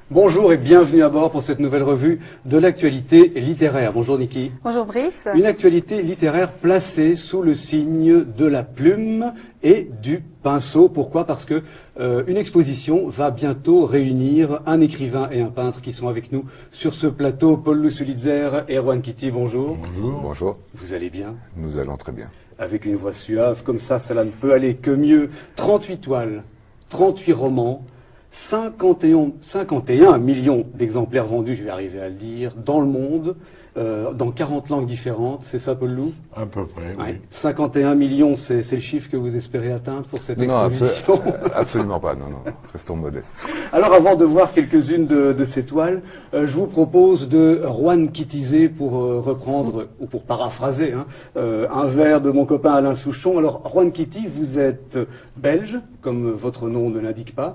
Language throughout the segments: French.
Bonjour et bienvenue à bord pour cette nouvelle revue de l'actualité littéraire. Bonjour Niki. Bonjour Brice. Une actualité littéraire placée sous le signe de la plume et du pinceau. Pourquoi? Parce que une exposition va bientôt réunir un écrivain et un peintre qui sont avec nous sur ce plateau. Paul Sulitzer et Erwan Kitty, bonjour. Bonjour. Bonjour. Vous allez bien? Nous allons très bien. Avec une voix suave, comme ça ne peut aller que mieux. 38 toiles, 38 romans. 51 millions d'exemplaires vendus, je vais arriver à le dire, dans le monde, dans 40 langues différentes, c'est ça Paul Lou? À peu près, oui. 51 millions, c'est le chiffre que vous espérez atteindre pour cette exposition? Non, absolument pas, non, restons modestes. Alors avant de voir quelques-unes de ces toiles, je vous propose de Erwan Kittiser pour reprendre, ou pour paraphraser, un vers de mon copain Alain Souchon. Alors Erwan Kitty, vous êtes belge, comme votre nom ne l'indique pas,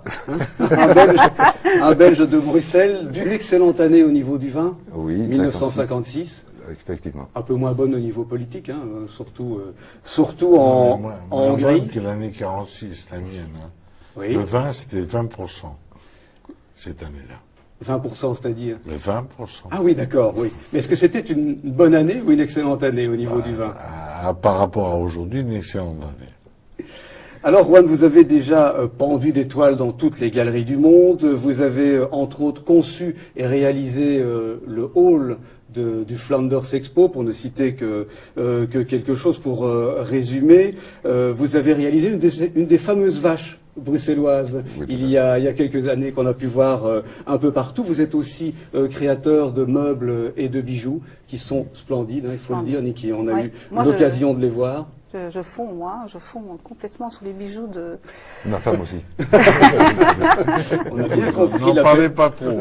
un belge de Bruxelles, d'une excellente année au niveau du vin, oui, 1956. Effectivement. Un peu moins bonne au niveau politique, surtout en Hongrie. Bonne que l'année 46, la mienne. Oui. Le vin, c'était 20% cette année-là. 20%, c'est-à-dire? Le 20%. Ah oui, d'accord, oui. Mais est-ce que c'était une bonne année ou une excellente année au niveau du vin? Par rapport à aujourd'hui, une excellente année. Alors, Juan, vous avez déjà pendu des toiles dans toutes les galeries du monde. Vous avez, entre autres, conçu et réalisé le hall du Flanders Expo, pour ne citer que quelque chose pour résumer. Vous avez réalisé une des fameuses vaches bruxelloises, oui, il y a quelques années, qu'on a pu voir un peu partout. Vous êtes aussi créateur de meubles et de bijoux qui sont splendides, il faut le dire, Niki. On a eu l'occasion de les voir. Je fonds complètement sur les bijoux de... Ma femme aussi. On a bien compris. N'en parlez pas trop.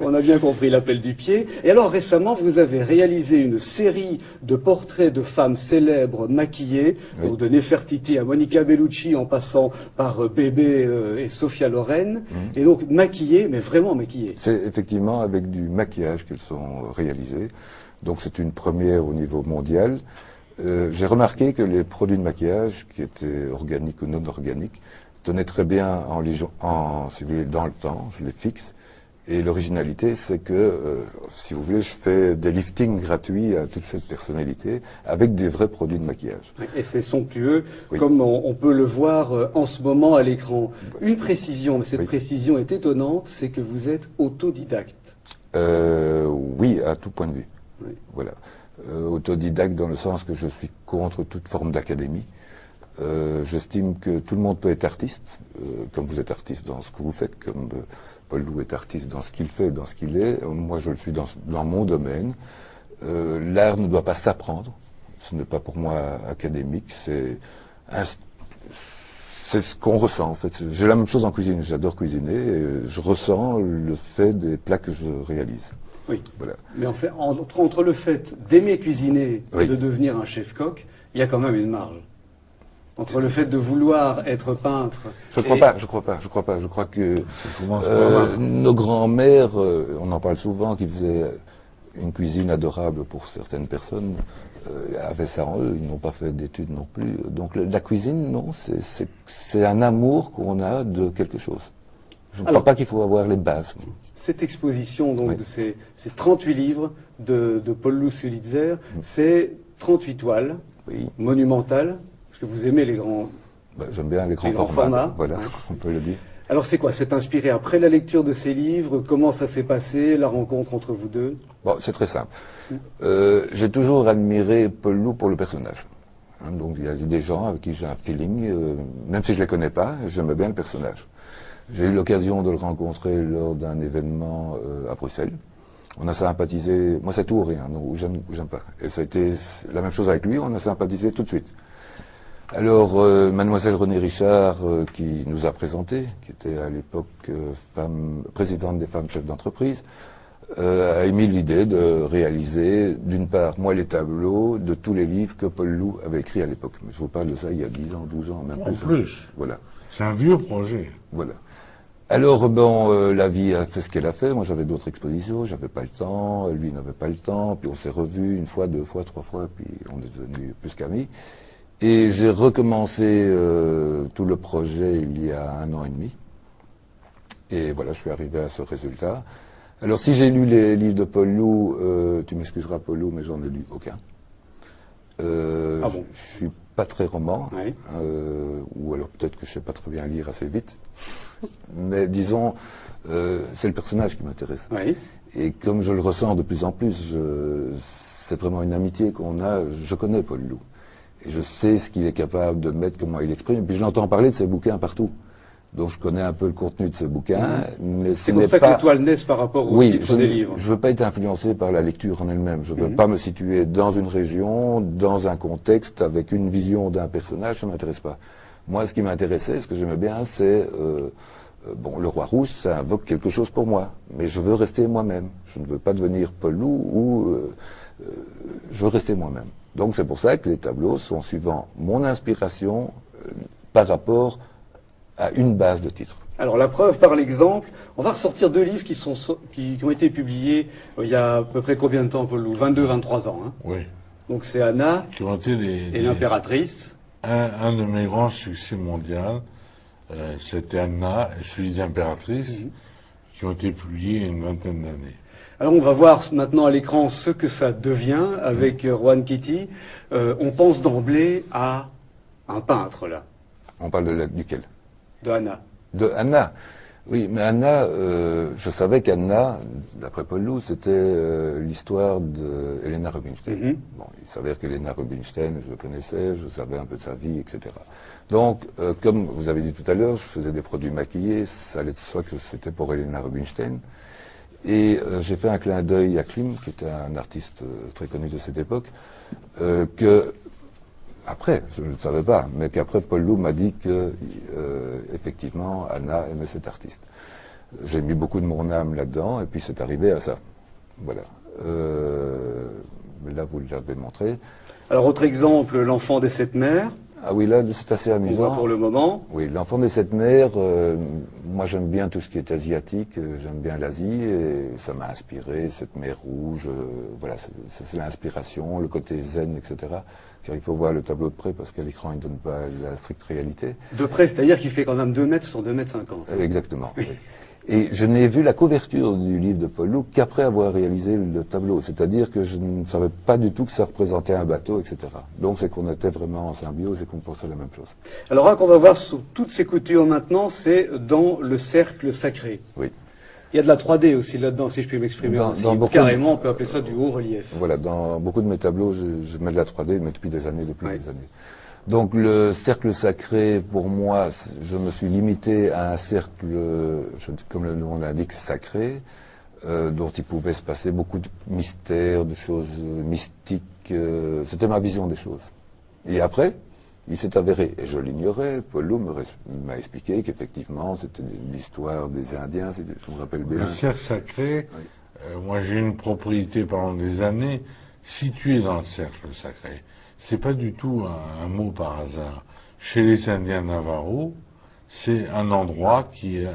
On a bien compris l'appel du pied. Et alors récemment, vous avez réalisé une série de portraits de femmes célèbres maquillées, oui, donc de Nefertiti à Monica Bellucci, en passant par Bébé et Sophia Loren, et donc maquillées, mais vraiment maquillées. C'est effectivement avec du maquillage qu'elles sont réalisées. Donc c'est une première au niveau mondial. J'ai remarqué que les produits de maquillage, qui étaient organiques ou non organiques, tenaient très bien si vous voulez, dans le temps. Je les fixe. Et l'originalité, c'est que, si vous voulez, je fais des liftings gratuits à toute cette personnalité avec des vrais produits de maquillage. Et c'est somptueux, oui, comme on peut le voir en ce moment à l'écran. Une précision, mais cette oui, précision est étonnante, c'est que vous êtes autodidacte. Oui, à tout point de vue. Oui. Voilà. Autodidacte dans le sens que je suis contre toute forme d'académie. J'estime que tout le monde peut être artiste, comme vous êtes artiste dans ce que vous faites, comme Paul Lou est artiste dans ce qu'il fait, dans ce qu'il est. Moi, je le suis dans mon domaine. L'art ne doit pas s'apprendre. Ce n'est pas pour moi académique. C'est ce qu'on ressent, en fait. J'ai la même chose en cuisine. J'adore cuisiner. Et je ressens le fait des plats que je réalise. Oui, voilà. Mais en fait, entre le fait d'aimer cuisiner et oui, de devenir un chef-coq, il y a quand même une marge. Entre le fait de vouloir être peintre... Je crois pas. Je crois que nos grands-mères, on en parle souvent, qui faisaient une cuisine adorable pour certaines personnes, avaient ça en eux, ils n'ont pas fait d'études non plus. Donc la cuisine, non, c'est un amour qu'on a de quelque chose. Je ne crois pas qu'il faut avoir les bases. Cette exposition donc, oui, de ces 38 livres de Paul Sulitzer, c'est 38 toiles, oui, monumentales, parce que vous aimez les grands... J'aime bien les grands formats. Voilà, ouais, on peut le dire. Alors c'est quoi? C'est inspiré après la lecture de ces livres? Comment ça s'est passé, la rencontre entre vous deux? Bon, c'est très simple. J'ai toujours admiré Paul Lou pour le personnage. Donc il y a des gens avec qui j'ai un feeling, même si je ne les connais pas, j'aimais bien le personnage. J'ai eu l'occasion de le rencontrer lors d'un événement à Bruxelles. On a sympathisé, moi c'est tout ou rien, ou j'aime pas. Et ça a été la même chose avec lui, on a sympathisé tout de suite. Alors, mademoiselle Renée Richard, qui nous a présenté, qui était à l'époque présidente des femmes chefs d'entreprise, a émis l'idée de réaliser, d'une part, moi, les tableaux de tous les livres que Paul Lou avait écrits à l'époque. Je vous parle de ça il y a 10 ans, 12 ans, même plus. En plus. Voilà. C'est un vieux projet. Voilà. Alors, la vie a fait ce qu'elle a fait. Moi, j'avais d'autres expositions, j'avais pas le temps, lui n'avait pas le temps, puis on s'est revus une fois, deux fois, trois fois, puis on est devenus plus qu'amis. Et j'ai recommencé tout le projet il y a 1 an et demi. Et voilà, je suis arrivé à ce résultat. Alors, si j'ai lu les livres de Paul Loup, tu m'excuseras, Paul Loup, mais j'en ai lu aucun. Ah bon? Je suis pas très roman, Oui. ou alors peut-être que je sais pas très bien lire assez vite. Mais disons, c'est le personnage qui m'intéresse. Oui. Et comme je le ressens de plus en plus, c'est vraiment une amitié qu'on a. Je connais Paul Loup. Et je sais ce qu'il est capable de mettre, comment il exprime. Et puis je l'entends parler de ses bouquins partout. Donc je connais un peu le contenu de ses bouquins, mais C'est pour ça que les toiles naissent par rapport au titre des livres. Je veux pas être influencé par la lecture en elle-même. Je veux pas me situer dans une région, dans un contexte, avec une vision d'un personnage, ça m'intéresse pas. Moi, ce qui m'intéressait, ce que j'aimais bien, c'est bon, le Roi Rouge, ça invoque quelque chose pour moi, mais je veux rester moi-même. Je ne veux pas devenir Paul Loup ou je veux rester moi-même. Donc c'est pour ça que les tableaux sont suivant mon inspiration par rapport à une base de titre. Alors la preuve par l'exemple, on va ressortir deux livres qui ont été publiés il y a à peu près combien de temps, Paul Loup? 22-23 ans. Hein. Oui. Donc c'est Anna Qui ont été et l'impératrice. Un de mes grands succès mondiaux, c'était Anna et celui d'Impératrice, qui ont été publiés il y a une vingtaine d'années. Alors on va voir maintenant à l'écran ce que ça devient avec Juan Kitty. On pense d'emblée à un peintre là, On parle duquel? de Anna. De Anna. Oui, mais Anna, je savais qu'Anna, d'après Paul Loup, c'était l'histoire d'Helena Rubinstein. Bon, il s'avère qu'Helena Rubinstein, je connaissais, je savais un peu de sa vie, etc. Donc, comme vous avez dit tout à l'heure, je faisais des produits maquillés, ça allait de soi que c'était pour Helena Rubinstein. Et j'ai fait un clin d'œil à Klim, qui était un artiste très connu de cette époque, après, je ne le savais pas, mais qu'après Paul Loup m'a dit que, effectivement, Anna aimait cet artiste. J'ai mis beaucoup de mon âme là-dedans, et puis c'est arrivé à ça. Voilà. Là, vous l'avez montré. Alors autre exemple, l'enfant des sept mers. Ah oui, là, c'est assez On amusant. voit pour le moment. Oui, l'enfant des sept mers, moi j'aime bien tout ce qui est asiatique, j'aime bien l'Asie, et ça m'a inspiré, cette mer rouge, voilà, c'est l'inspiration, le côté zen, etc. Car il faut voir le tableau de près, parce qu'à l'écran il ne donne pas la stricte réalité. De près, c'est-à-dire qu'il fait quand même 2 mètres sur 2 mètres 50. Exactement. Oui. Et je n'ai vu la couverture du livre de Paul Loup qu'après avoir réalisé le tableau. C'est-à-dire que je ne savais pas du tout que ça représentait un bateau, etc. Donc c'est qu'on était vraiment en symbiose et qu'on pensait la même chose. Alors là qu'on va voir sous toutes ces coutures maintenant, c'est dans le cercle sacré. Oui. Il y a de la 3D aussi là-dedans, si je puis m'exprimer ainsi. Carrément, on peut appeler ça du haut relief. Voilà, dans beaucoup de mes tableaux, je mets de la 3D, mais depuis des années, des années. Donc le cercle sacré, pour moi, je me suis limité à un cercle, comme le nom l'indique, sacré, dont il pouvait se passer beaucoup de mystères, de choses mystiques. C'était ma vision des choses. Et après, il s'est avéré, et je l'ignorais, Paul Loup m'a expliqué qu'effectivement, c'était l'histoire des Indiens, je me rappelle bien. Le cercle sacré, moi j'ai une propriété pendant des années située dans le cercle sacré. C'est pas du tout un mot par hasard. Chez les Indiens Navarro, c'est un endroit qui est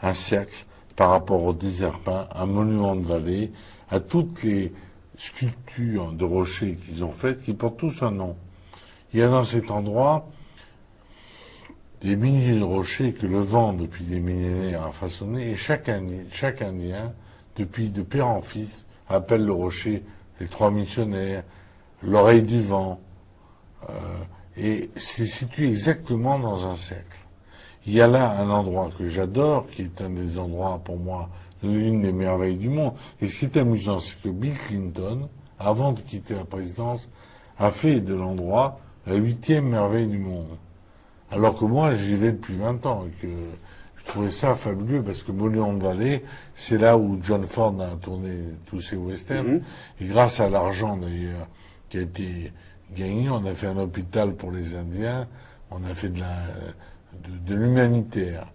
un cercle par rapport au désert peint, un monument de vallée, à toutes les sculptures de rochers qu'ils ont faites, qui portent tous un nom. Il y a dans cet endroit des milliers de rochers que le vent, depuis des millénaires, a façonnés, et chaque Indien, depuis de père en fils, appelle le rocher les 3 missionnaires, l'oreille du vent, et c'est situé exactement dans un cercle. Il y a là un endroit que j'adore, qui est un des endroits, pour moi, l'une des merveilles du monde. Et ce qui est amusant, c'est que Bill Clinton, avant de quitter la présidence, a fait de l'endroit la 8e merveille du monde. Alors que moi, j'y vais depuis 20 ans, et que je trouvais ça fabuleux, parce que Monument de Vallée, c'est là où John Ford a tourné tous ses westerns, et grâce à l'argent, d'ailleurs, qui a été gagné, on a fait un hôpital pour les Indiens, on a fait de l'humanitaire.